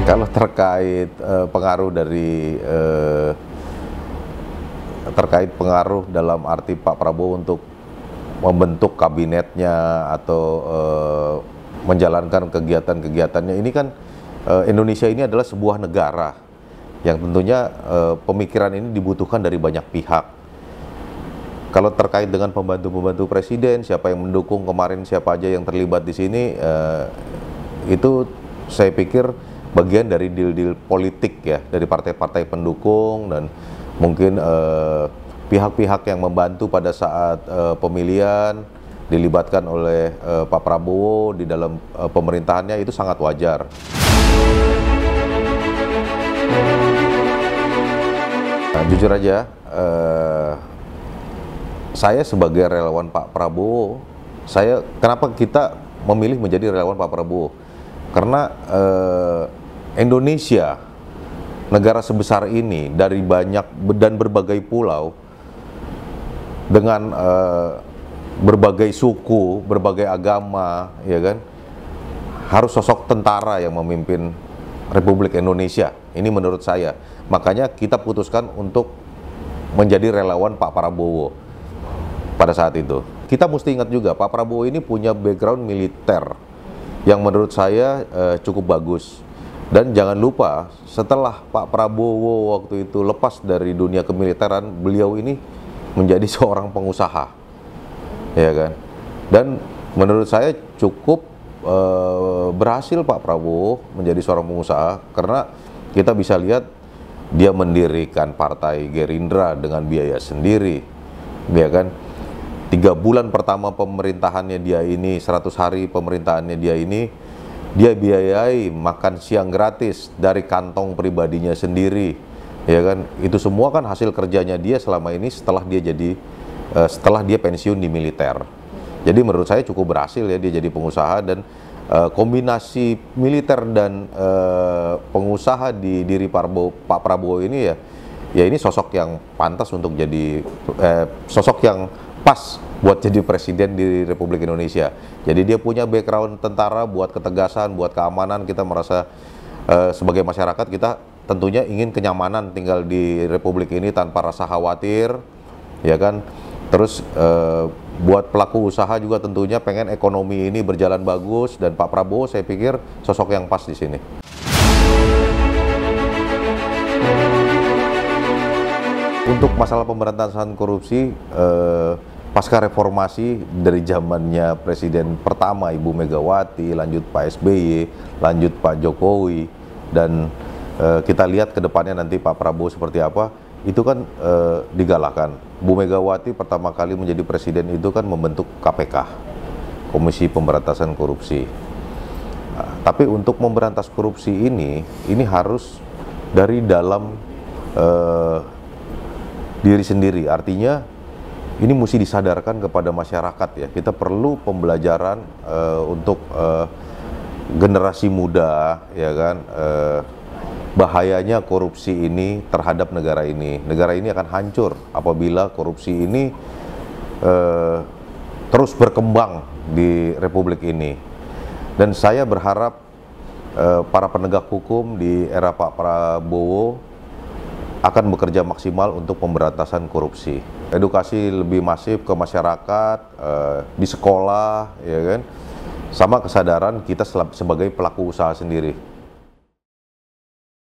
Kalau terkait pengaruh dari terkait pengaruh dalam arti Pak Prabowo untuk membentuk kabinetnya atau menjalankan kegiatan-kegiatannya, ini kan Indonesia ini adalah sebuah negara yang tentunya pemikiran ini dibutuhkan dari banyak pihak. Kalau terkait dengan pembantu-pembantu presiden, siapa yang mendukung kemarin, siapa aja yang terlibat di sini, itu saya pikir bagian dari deal-deal politik ya, dari partai-partai pendukung dan mungkin pihak-pihak yang membantu pada saat pemilihan dilibatkan oleh Pak Prabowo di dalam pemerintahannya, itu sangat wajar. Nah, jujur aja, saya sebagai relawan Pak Prabowo, kenapa kita memilih menjadi relawan Pak Prabowo? Karena Indonesia, negara sebesar ini, dari banyak dan berbagai pulau, dengan berbagai suku, berbagai agama, ya kan, harus sosok tentara yang memimpin Republik Indonesia. Ini menurut saya. Makanya kita putuskan untuk menjadi relawan Pak Prabowo pada saat itu. Kita mesti ingat juga, Pak Prabowo ini punya background militer yang menurut saya cukup bagus. Dan jangan lupa, setelah Pak Prabowo waktu itu lepas dari dunia kemiliteran, beliau ini menjadi seorang pengusaha, ya kan. Dan menurut saya cukup berhasil Pak Prabowo menjadi seorang pengusaha, karena kita bisa lihat dia mendirikan partai Gerindra dengan biaya sendiri, ya kan. 3 bulan pertama pemerintahannya dia ini, 100 hari pemerintahannya dia ini, dia biayai makan siang gratis dari kantong pribadinya sendiri, ya kan. Itu semua kan hasil kerjanya dia selama ini setelah dia pensiun di militer. Jadi menurut saya cukup berhasil ya dia jadi pengusaha, dan kombinasi militer dan pengusaha di diri Pak Prabowo ini ya ini sosok yang pantas untuk jadi sosok yang pas buat jadi presiden di Republik Indonesia. Jadi dia punya background tentara buat ketegasan, buat keamanan. Kita merasa sebagai masyarakat kita tentunya ingin kenyamanan tinggal di Republik ini tanpa rasa khawatir, ya kan. Terus buat pelaku usaha juga tentunya pengen ekonomi ini berjalan bagus, dan Pak Prabowo saya pikir sosok yang pas di sini. Untuk masalah pemberantasan korupsi, pasca reformasi dari zamannya Presiden pertama Ibu Megawati, lanjut Pak SBY, lanjut Pak Jokowi, dan kita lihat ke depannya nanti Pak Prabowo seperti apa, itu kan digalakkan. Bu Megawati pertama kali menjadi presiden itu kan membentuk KPK, Komisi Pemberantasan Korupsi. Tapi untuk memberantas korupsi ini harus dari dalam diri sendiri. Artinya ini mesti disadarkan kepada masyarakat ya. Kita perlu pembelajaran untuk generasi muda, ya kan. Bahayanya korupsi ini terhadap negara ini. Negara ini akan hancur apabila korupsi ini terus berkembang di Republik ini. Dan saya berharap para penegak hukum di era Pak Prabowo akan bekerja maksimal untuk pemberantasan korupsi. Edukasi lebih masif ke masyarakat, di sekolah, ya kan, sama kesadaran kita sebagai pelaku usaha sendiri.